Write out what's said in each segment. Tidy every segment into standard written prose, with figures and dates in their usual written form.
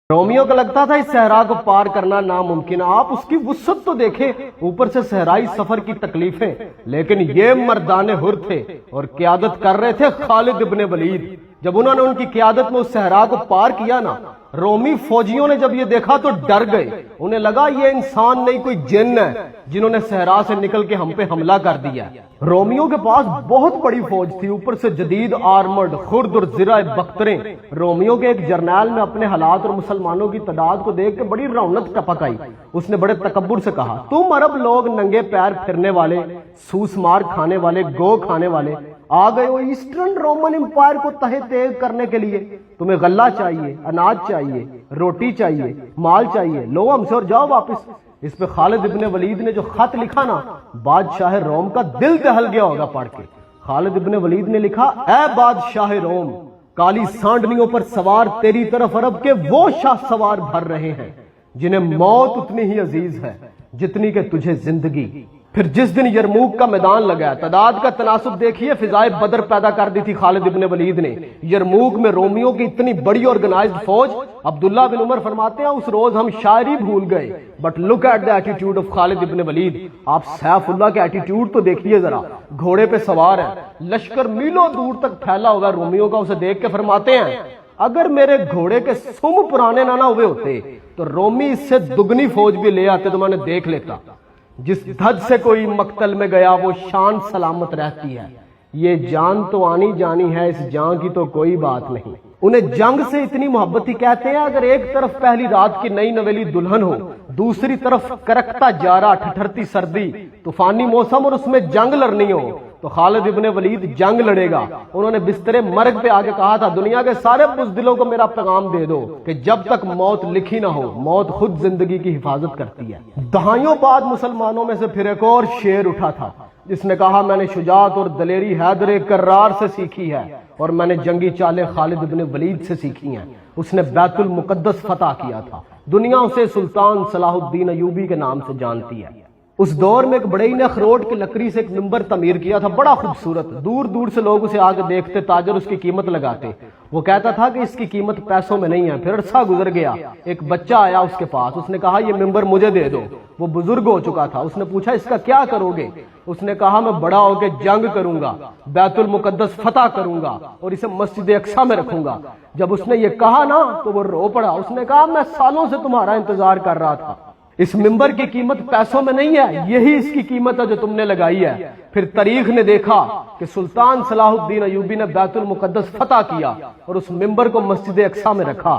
Romeo को लगता था इस सहरा को पार करना नामुमकिन। आप उसकी वुसअत तो देखें, ऊपर से सहराई सफर की तकलीफें, लेकिन ये मर्दाने हुर थे और क़यादत कर रहे थे खालिद इब्न वलीद। जब उन्होंने उनकी क़यादत में उस सहरा को पार किया ना, रोमी फौजियों ने जब ये देखा तो डर गए। उन्हें लगा ये इंसान नहीं कोई जिन्न है जिन्होंने सहरा से निकल के हम पे हमला कर दिया। रोमियो के पास बहुत बड़ी फौज थी, ऊपर से जदीद आर्मर्ड खुर्द और ज़िरा बख्तरें। रोमियो के एक जर्नैल में अपने हालात और मुसलमानों की तादाद को देख के बड़ी रौनक टपक आई। उसने बड़े तकब्बुर से कहा, तुम अरब लोग नंगे पैर फिरने वाले, सूस मार खाने वाले, गो खाने वाले आ गए हो ईस्टर्न रोमन एम्पायर को तहे तेज करने के लिए। तुम्हें गल्ला चाहिए, अनाज चाहिए, रोटी चाहिए, माल चाहिए, लो हमसे और जाओ वापस। इस पे खालिद इब्न वलीद ने जो खत लिखा ना, बादशाह रोम का दिल दहल गया होगा पढ़ के। खालिद इब्न वलीद ने लिखा, ऐ बादशाह रोम, काली सांडनियों पर सवार तेरी तरफ अरब के वो शाह सवार भर रहे हैं जिन्हें मौत उतनी ही अजीज है जितनी कि तुझे जिंदगी। फिर जिस दिन यरमूक का मैदान लगा, तादाद का तनासुब देखिए, फिजाए बदर पैदा कर दी थी खालिद इब्न वलीद ने। यरमूक में रोमियों की इतनी बड़ी ऑर्गेनाइज्ड फौज। अब्दुल्ला बिन उमर फरमाते हैं, उस रोज हम शायरी भूल गए, but look at the attitude of Khalid Ibn Walid. आप सैफुल्लाह के एटीट्यूड तो देखिए जरा, घोड़े पे सवार है, लश्कर मीलों दूर तक फैला होगा रोमियों का। उसे देख के फरमाते हैं, अगर मेरे घोड़े के सुम पुराने ना हुए होते तो रोमी इससे दुगनी फौज भी ले आते तो मैंने देख लेता। जिस धज से कोई मक्तल में गया वो शान सलामत रहती है। ये जान तो आनी जानी है, इस जान की तो कोई बात नहीं। उन्हें जंग से इतनी मोहब्बत ही कहते हैं। अगर एक तरफ पहली रात की नई नवेली दुल्हन हो, दूसरी तरफ करकता जारा, ठठरती सर्दी, तूफानी मौसम और उसमें जंग लड़नी हो, तो खालिद इब्न वलीद जंग लड़ेगा। उन्होंने बिस्तरे मर्ग पे आके कहा था, दुनिया के सारे बुज़दिलों को मेरा पैगाम दे दो कि जब तक मौत लिखी ना हो, मौत खुद जिंदगी की हिफाजत करती है। दहाइयों बाद मुसलमानों में से फिर एक और शेर उठा था जिसने कहा, मैंने शुजात और दलेरी हैदर कर्रार से सीखी है और मैंने जंगी चालें खालिद इब्न वलीद से सीखी हैं। उसने बैतुल मुकद्दस फतह किया था। दुनिया उसे सुल्तान सलाहुद्दीन अयूबी के नाम से जानती है। उस दौर में एक बड़ई ने अखरोट की लकड़ी से एक मिंबर तमीर किया था, बड़ा खूबसूरत। दूर दूर से लोग उसे आगे देखते, ताजर उसकी कीमत लगाते। वो कहता था कि इसकी कीमत पैसों में नहीं है। फिर अरसा गुजर गया, एक बच्चा आया उसके पास। उसने कहा, ये मिंबर मुझे दे दो। वो बुजुर्ग हो चुका था। उसने पूछा, इसका क्या करोगे? उसने कहा, मैं बड़ा होकर जंग करूंगा, बैतुल मुकद्दस फतह करूंगा और इसे मस्जिद अक्सा में रखूंगा। जब उसने ये कहा ना तो वो रो पड़ा। उसने कहा, मैं सालों से तुम्हारा इंतजार कर रहा था। इस मिंबर की कीमत पैसों में नहीं है, यही इसकी कीमत है जो तुमने लगाई है। फिर तारीख ने देखा कि सुल्तान सलाहुद्दीन अयूबी ने बैतुल मुकद्दस फतह किया और उस मिंबर को मस्जिद अक्सा में रखा।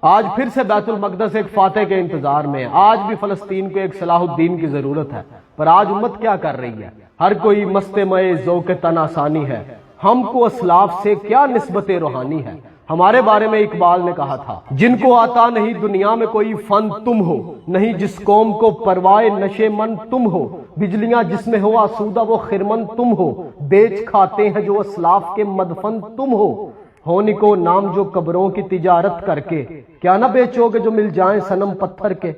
आज फिर से बैतुल मक़दस एक फातेह के इंतजार में है। आज भी फलस्तीन को एक सलाहुद्दीन की जरूरत है। पर आज उम्मत क्या कर रही है? हर कोई मस्ते मए ज़ौक़े तन आसानी है। हमको असलाफ से क्या निस्बत रूहानी है। हमारे बारे में इकबाल ने कहा था, जिनको आता नहीं दुनिया में कोई फन तुम हो, नहीं जिस कौम को परवाए नशे मन तुम हो, बिजलियां जिसमें हो आसूदा वो खिरमन तुम हो, बेच खाते हैं जो असलाफ के मदफन तुम हो निको नाम जो कब्रों की तिजारत करके, क्या ना बेचोगे जो मिल जाएं सनम पत्थर के।